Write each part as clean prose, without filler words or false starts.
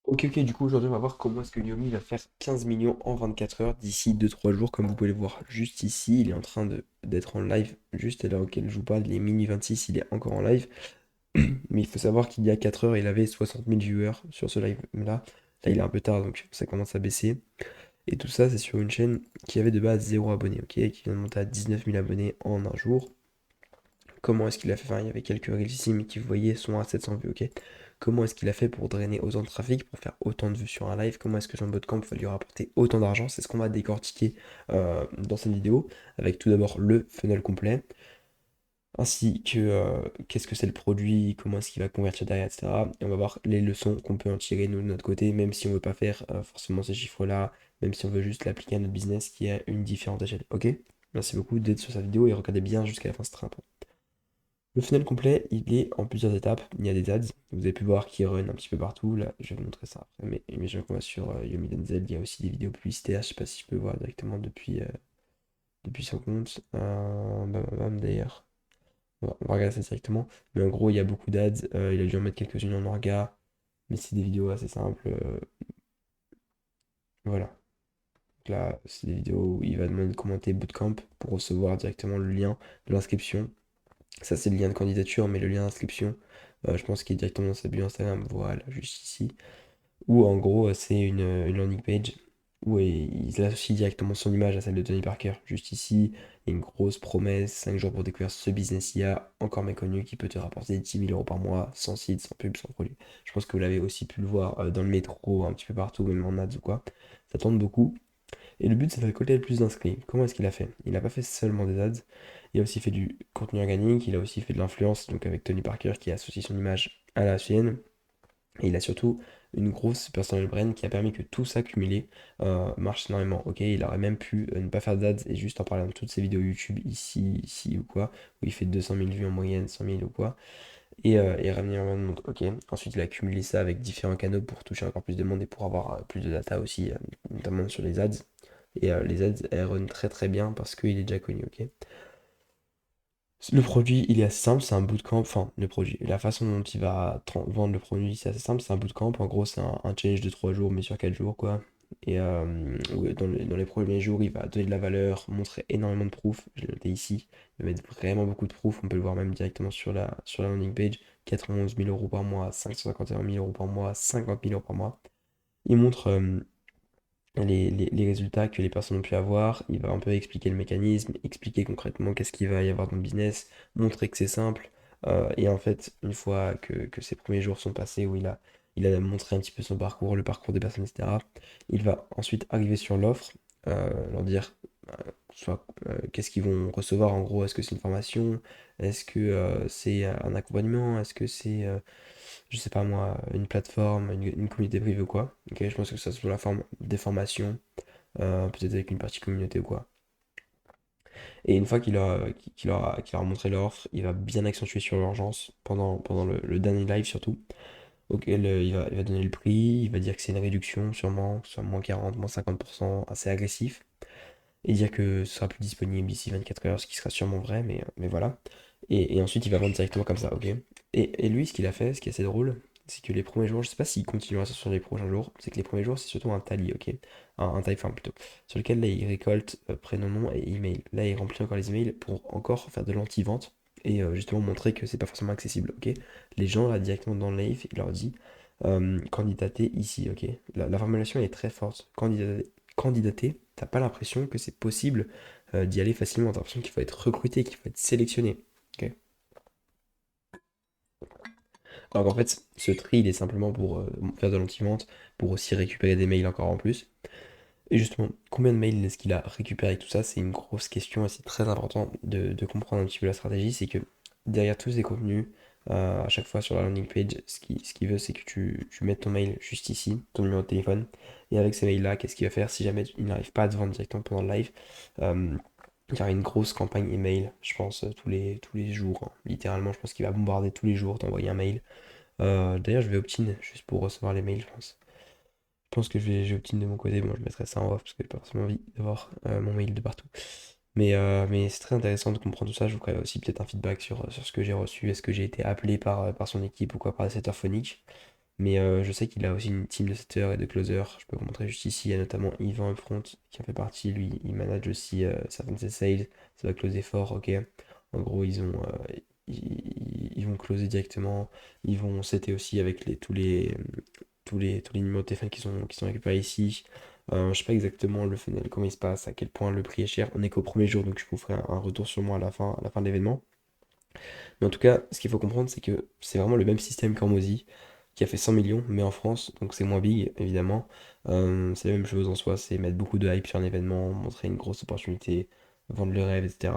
Ok, ok, du coup aujourd'hui on va voir comment est-ce que Yomi va faire 15 millions en 24 heures d'ici 2-3 jours. Comme vous pouvez le voir juste ici, il est en train d'être en live juste à l'heure auquel je vous parle, il est minuit 26, il est encore en live. Mais il faut savoir qu'il y a 4 heures il avait 60 000 viewers sur ce live là. Là il est un peu tard donc ça commence à baisser. Et tout ça c'est sur une chaîne qui avait de base 0 abonnés, ok, qui vient de monter à 19 000 abonnés en un jour. Comment est-ce qu'il a fait? Enfin, il y avait quelques reels ici, mais qui, vous voyez, sont à 700 vues, ok? Comment est-ce qu'il a fait pour drainer autant de trafic, pour faire autant de vues sur un live? Comment est-ce que Jean Bootcamp va lui rapporter autant d'argent? C'est ce qu'on va décortiquer dans cette vidéo, avec tout d'abord le funnel complet, ainsi que qu'est-ce que c'est le produit, comment est-ce qu'il va convertir derrière, etc. Et on va voir les leçons qu'on peut en tirer nous de notre côté, même si on veut pas faire forcément ces chiffres-là, même si on veut juste l'appliquer à notre business qui a une différente échelle, ok? Merci beaucoup d'être sur cette vidéo et regardez bien jusqu'à la fin, c'est très important. Le funnel complet, il est en plusieurs étapes. Il y a des ads. Vous avez pu voir qui run un petit peu partout. Là, je vais vous montrer ça après. Mais je vois sur Yomi Denzel, il y a aussi des vidéos publicitaires. Je sais pas si je peux voir directement depuis son compte. D'ailleurs. On va regarder ça directement. Mais en gros, il y a beaucoup d'ads. Il a dû en mettre quelques-unes en orga. Mais c'est des vidéos assez simples. Voilà. Donc là, c'est des vidéos où il va demander de commenter Bootcamp pour recevoir directement le lien de l'inscription. Ça, c'est le lien de candidature, mais le lien d'inscription, je pense qu'il est directement dans sa bio Instagram, voilà, juste ici. Ou en gros, c'est une landing page où il associe directement son image à celle de Tony Parker, juste ici. Il y a une grosse promesse, 5 jours pour découvrir ce business IA encore méconnu qui peut te rapporter 10 000 euros par mois, sans site, sans pub, sans produit. Je pense que vous l'avez aussi pu le voir dans le métro, un petit peu partout, même en ads ou quoi. Ça tourne beaucoup. Et le but, c'est de récolter le plus d'inscrits. Comment est-ce qu'il a fait? Il n'a pas fait seulement des ads, il a aussi fait du contenu organique, il a aussi fait de l'influence, donc avec Tony Parker qui associe son image à la sienne. Et il a surtout une grosse personal brand qui a permis que tout ça cumulé marche énormément. Ok, il aurait même pu ne pas faire d'ads et juste en parler dans toutes ses vidéos YouTube ici, ici ou quoi, où il fait 200 000 vues en moyenne, 100 000 ou quoi, et ramener en monde. Ok, ensuite il a cumulé ça avec différents canaux pour toucher encore plus de monde et pour avoir plus de data aussi, notamment sur les ads. Et les ads, elles run très très bien parce qu'il est déjà connu, ok? Le produit, il est assez simple, c'est un bootcamp, enfin, le produit, la façon dont il va vendre le produit, c'est assez simple, c'est un bootcamp, en gros, c'est un challenge de 3 jours, mais sur 4 jours, quoi. Et où dans les premiers jours, il va donner de la valeur, montrer énormément de proof, je l'ai noté ici, il va mettre vraiment beaucoup de proof, on peut le voir même directement sur la landing page, 91 000 euros par mois, 551 000 euros par mois, 50 000 euros par mois. Il montre les résultats que les personnes ont pu avoir. Il va un peu expliquer le mécanisme, expliquer concrètement qu'est-ce qu'il va y avoir dans le business, montrer que c'est simple. Et en fait, une fois que ces premiers jours sont passés, où il a montré un petit peu son parcours, le parcours des personnes, etc., il va ensuite arriver sur l'offre, leur dire soit qu'est-ce qu'ils vont recevoir en gros, est-ce que c'est une formation, est-ce que c'est un accompagnement, est-ce que c'est je sais pas moi, une plateforme, une communauté privée ou quoi. Ok, je pense que ça sous la forme des formations, peut-être avec une partie communauté ou quoi. Et une fois qu'il aura montré leur offre, il va bien accentuer sur l'urgence pendant le dernier live surtout, auquel il va donner le prix, il va dire que c'est une réduction sûrement, soit moins 40, moins 50%, assez agressif, et dire que ce sera plus disponible d'ici 24 heures, ce qui sera sûrement vrai, mais voilà. Et ensuite, il va vendre directement comme ça, ok? Et lui, ce qu'il a fait, ce qui est assez drôle, c'est que les premiers jours, je sais pas s'il continuera ça sur les prochains jours, c'est que les premiers jours, c'est surtout un tally, ok? Un typeform plutôt, sur lequel là, il récolte prénom, nom et email. Là, il remplit encore les emails pour encore faire de l'anti-vente et justement montrer que c'est pas forcément accessible, ok? Les gens, là, directement dans le live, il leur dit candidater ici, ok? La formulation est très forte. Candidater, t'as pas l'impression que c'est possible d'y aller facilement. T'as l'impression qu'il faut être recruté, qu'il faut être sélectionné. Ok. Alors qu'en fait, ce tri, il est simplement pour faire de l'anti-vente, pour aussi récupérer des mails encore en plus. Et justement, combien de mails est-ce qu'il a récupéré tout ça? C'est une grosse question et c'est très important de comprendre un petit peu la stratégie. C'est que derrière tous ces contenus, à chaque fois sur la landing page, ce qu'il veut, c'est que tu mettes ton mail juste ici, ton numéro de téléphone. Et avec ces mails-là, qu'est-ce qu'il va faire si jamais il n'arrive pas à te vendre directement pendant le live? euh, il y aura une grosse campagne email, je pense, tous les jours, hein. Littéralement, je pense qu'il va bombarder tous les jours, t'envoyer un mail. D'ailleurs, je vais opt-in juste pour recevoir les mails, je pense. Je pense que j'ai opt-in de mon côté. Bon, je mettrai ça en off parce que j'ai pas forcément envie d'avoir mon mail de partout. Mais c'est très intéressant de comprendre tout ça. Je vous ferai aussi peut-être un feedback sur ce que j'ai reçu. Est-ce que j'ai été appelé par son équipe ou quoi, par la secteur phonique. Mais je sais qu'il a aussi une team de setters et de closers. Je peux vous montrer juste ici. Il y a notamment Yvan Upfront qui en fait partie. Lui, il manage aussi certains de ses sales. Ça va closer fort, ok. En gros, ils vont closer directement. Ils vont setter aussi avec tous les numéros de téléphone qui sont récupérés ici. Je sais pas exactement le funnel, comment il se passe, à quel point le prix est cher. On est qu'au premier jour, donc je vous ferai un retour sur moi à la fin de l'événement. Mais en tout cas, ce qu'il faut comprendre, c'est que c'est vraiment le même système qu'Hormozy, qui a fait 100 millions, mais en France, donc c'est moins big, évidemment. C'est la même chose en soi, c'est mettre beaucoup de hype sur un événement, montrer une grosse opportunité, vendre le rêve, etc.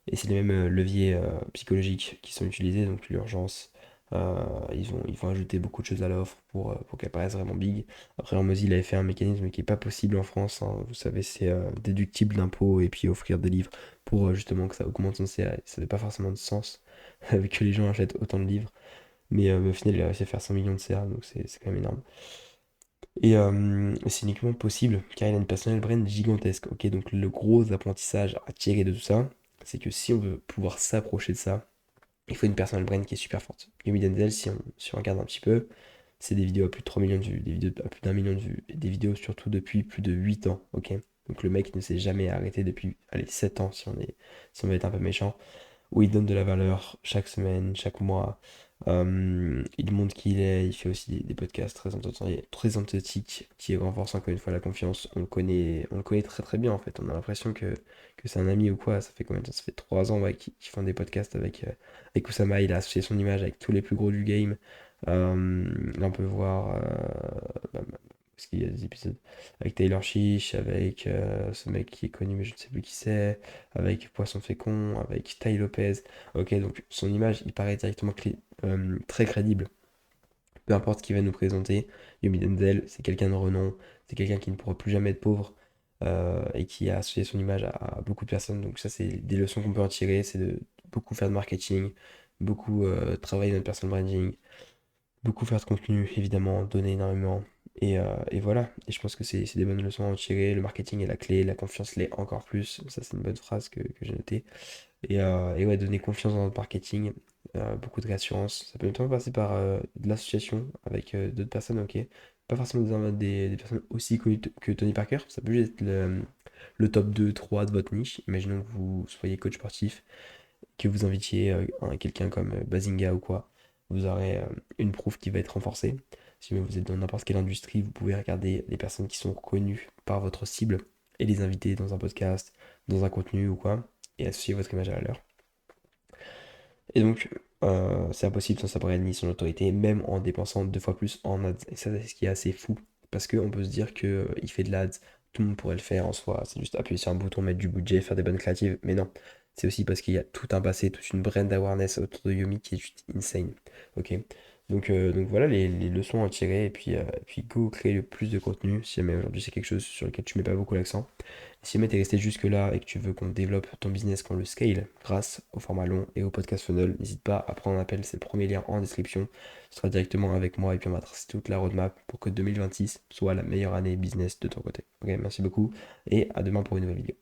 Et c'est les mêmes leviers psychologiques qui sont utilisés, donc l'urgence. Ils vont ajouter beaucoup de choses à l'offre pour qu'elle paraisse vraiment big. Après, Hormozy, il avait fait un mécanisme qui n'est pas possible en France, hein. Vous savez, c'est déductible d'impôts et puis offrir des livres pour justement que ça augmente son CA. Ça n'a pas forcément de sens que les gens achètent autant de livres. Mais au final, il a réussi à faire 100 millions de CA, donc c'est quand même énorme. Et c'est uniquement possible car il a une personal brand gigantesque. Ok, donc le gros apprentissage à tirer de tout ça, c'est que si on veut pouvoir s'approcher de ça, il faut une personal brand qui est super forte. Yomi Denzel, si on regarde un petit peu, c'est des vidéos à plus de 3 millions de vues, des vidéos à plus d'un million de vues, et des vidéos surtout depuis plus de 8 ans. Ok, donc le mec ne s'est jamais arrêté depuis, allez, 7 ans si on veut être un peu méchant où il donne de la valeur chaque semaine, chaque mois. Il montre qui il est, il fait aussi des podcasts très authentiques qui renforcent encore une fois la confiance. On le connaît très très bien en fait. On a l'impression que c'est un ami ou quoi. Ça fait combien de temps? Ça fait 3 ans ouais, qu'ils font des podcasts avec Oussama. Il a associé son image avec tous les plus gros du game. Là on peut voir parce qu'il y a des épisodes avec Taylor Chiche, avec ce mec qui est connu mais je ne sais plus qui c'est, avec Poisson Fécond, avec Tai Lopez. Ok, donc son image, il paraît directement très crédible. Peu importe ce qu'il va nous présenter, Yomi Denzel, c'est quelqu'un de renom, c'est quelqu'un qui ne pourra plus jamais être pauvre et qui a associé son image à beaucoup de personnes. Donc ça, c'est des leçons qu'on peut en tirer, c'est de beaucoup faire de marketing, beaucoup travailler notre personal branding, beaucoup faire de contenu, évidemment, donner énormément. Et voilà, et je pense que c'est des bonnes leçons à en tirer. Le marketing est la clé, la confiance l'est encore plus. Ça, c'est une bonne phrase que j'ai notée. Et ouais, donner confiance dans notre marketing, beaucoup de réassurance. Ça peut notamment passer par de l'association avec d'autres personnes, ok. Pas forcément des personnes aussi connues que Tony Parker. Ça peut juste être le top 2 3 de votre niche. Imaginons que vous soyez coach sportif, que vous invitiez quelqu'un comme Bazinga ou quoi. Vous aurez une proof qui va être renforcée. Si jamais vous êtes dans n'importe quelle industrie, vous pouvez regarder les personnes qui sont reconnues par votre cible et les inviter dans un podcast, dans un contenu ou quoi, et associer votre image à la leur. Et donc, c'est impossible sans sa brand ni son autorité, même en dépensant 2 fois plus en ads. Et ça, c'est ce qui est assez fou. Parce qu'on peut se dire que il fait de l'ads, tout le monde pourrait le faire en soi. C'est juste appuyer sur un bouton, mettre du budget, faire des bonnes créatives. Mais non, c'est aussi parce qu'il y a tout un passé, toute une brand awareness autour de Yomi qui est juste insane. Ok? Donc voilà les leçons à tirer. Et puis go créer le plus de contenu. Si jamais aujourd'hui c'est quelque chose sur lequel tu mets pas beaucoup l'accent. Si jamais t'es resté jusque-là et que tu veux qu'on développe ton business, qu'on le scale grâce au format long et au podcast funnel, n'hésite pas à prendre un appel, c'est le premier lien en description. Ce sera directement avec moi et puis on va tracer toute la roadmap pour que 2026 soit la meilleure année business de ton côté. Ok, merci beaucoup et à demain pour une nouvelle vidéo.